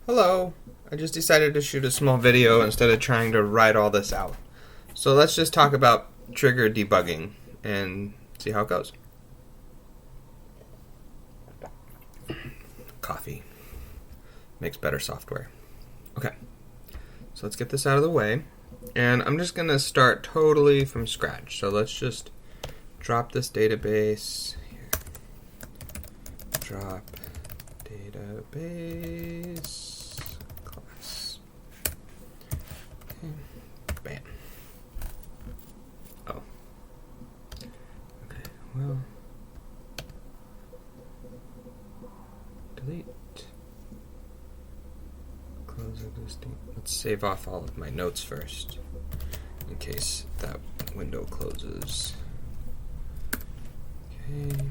Hello, I just decided to shoot a small video instead of trying to write all this out. So let's just talk about trigger debugging and see how it goes. Coffee makes better software. Okay, so let's get this out of the way. And I'm just going to start totally from scratch. So let's just drop this database here. Drop database class. Okay. Bam. Oh. Okay, well. Delete. Close existing. Let's save off all of my notes first, in case that window closes. Okay.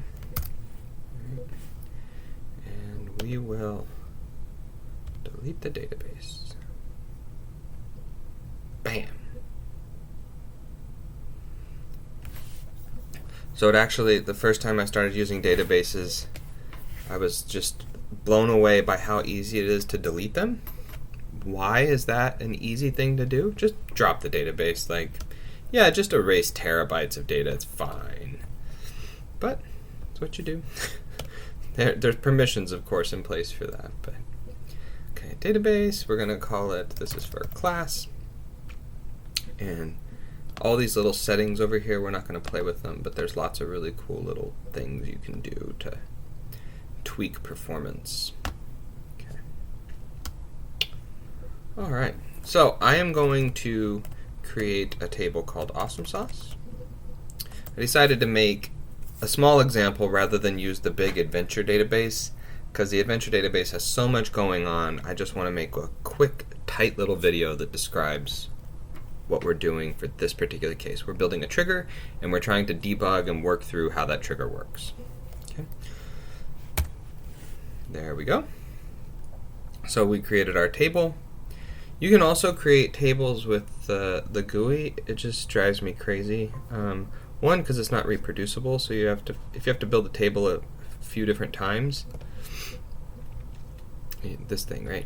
Right. And we will delete the database. Bam. So it actually, the first time I started using databases, I was just blown away by how easy it is to delete them. Why is that an easy thing to do? Just drop the database. Like, yeah, just erase terabytes of data. It's fine. But that's what you do. There's permissions, of course, in place for that. But okay, database. We're gonna call it. This is for class. And all these little settings over here, we're not gonna play with them. But there's lots of really cool little things you can do to tweak performance. Alright, so I am going to create a table called Awesome Sauce. I decided to make a small example rather than use the big adventure database, because the adventure database has so much going on. I just want to make a quick, tight little video that describes what we're doing for this particular case. We're building a trigger, and we're trying to debug and work through how that trigger works. Okay. There we go. So we created our table. You can also create tables with the GUI. It just drives me crazy. One, because it's not reproducible, so if you have to build a table a few different times, this thing, right?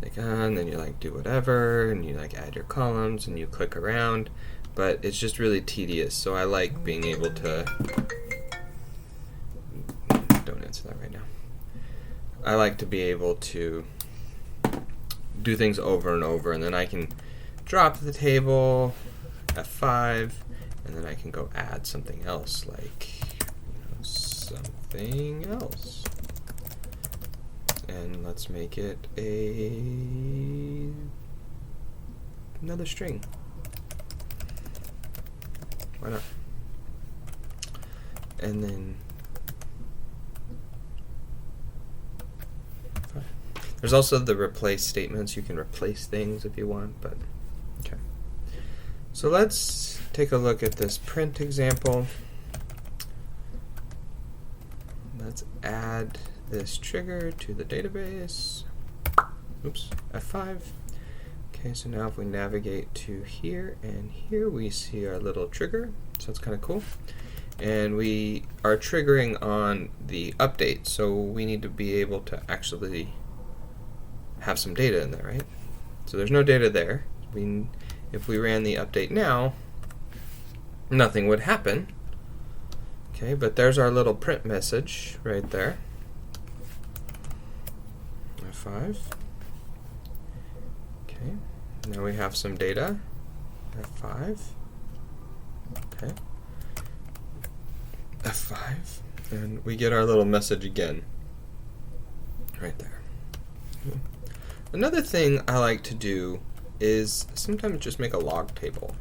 Like, and then you like do whatever, and you like add your columns, and you click around, but it's just really tedious. So I like being able to. Don't answer that right now. I like to be able to do things over and over, and then I can drop the table, F5, and then I can go add something else, like something else. And let's make it another string. Why not? And then there's also the replace statements. You can replace things if you want, but okay. So let's take a look at this print example. Let's add this trigger to the database. Oops, F5. Okay, so now if we navigate to here and here, we see our little trigger. So it's kind of cool. And we are triggering on the update, so we need to be able to actually have some data in there, right? So there's no data there. If we ran the update now, nothing would happen. Okay, but there's our little print message right there. F5. Okay, now we have some data. F5. Okay. F5. And we get our little message again. Right there. Okay. Another thing I like to do is sometimes just make a log table.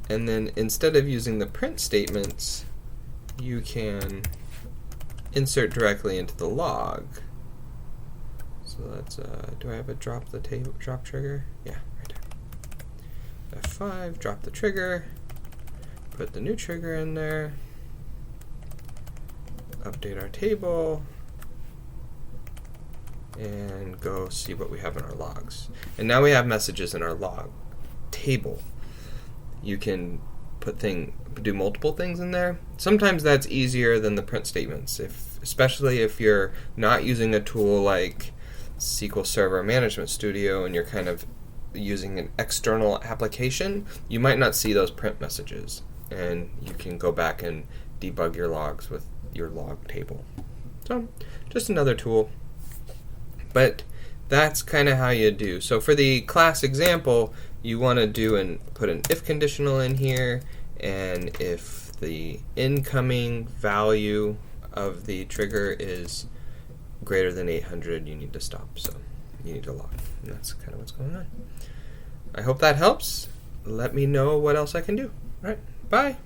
And then instead of using the print statements, you can insert directly into the log. So let's, do I have a drop trigger? Yeah, right there. F5, drop the trigger, put the new trigger in there, update our table, and go see what we have in our logs. And now we have messages in our log table. You can do multiple things in there. Sometimes that's easier than the print statements, especially if you're not using a tool like SQL Server Management Studio and you're kind of using an external application. You might not see those print messages, and you can go back and debug your logs with your log table. So just another tool, but that's kind of how you do. So for the class example, you want to put an if conditional in here, and if the incoming value of the trigger is greater than 800, you need to stop. So you need to log. And that's kind of what's going on. I hope that helps. Let me know what else I can do. All right, bye.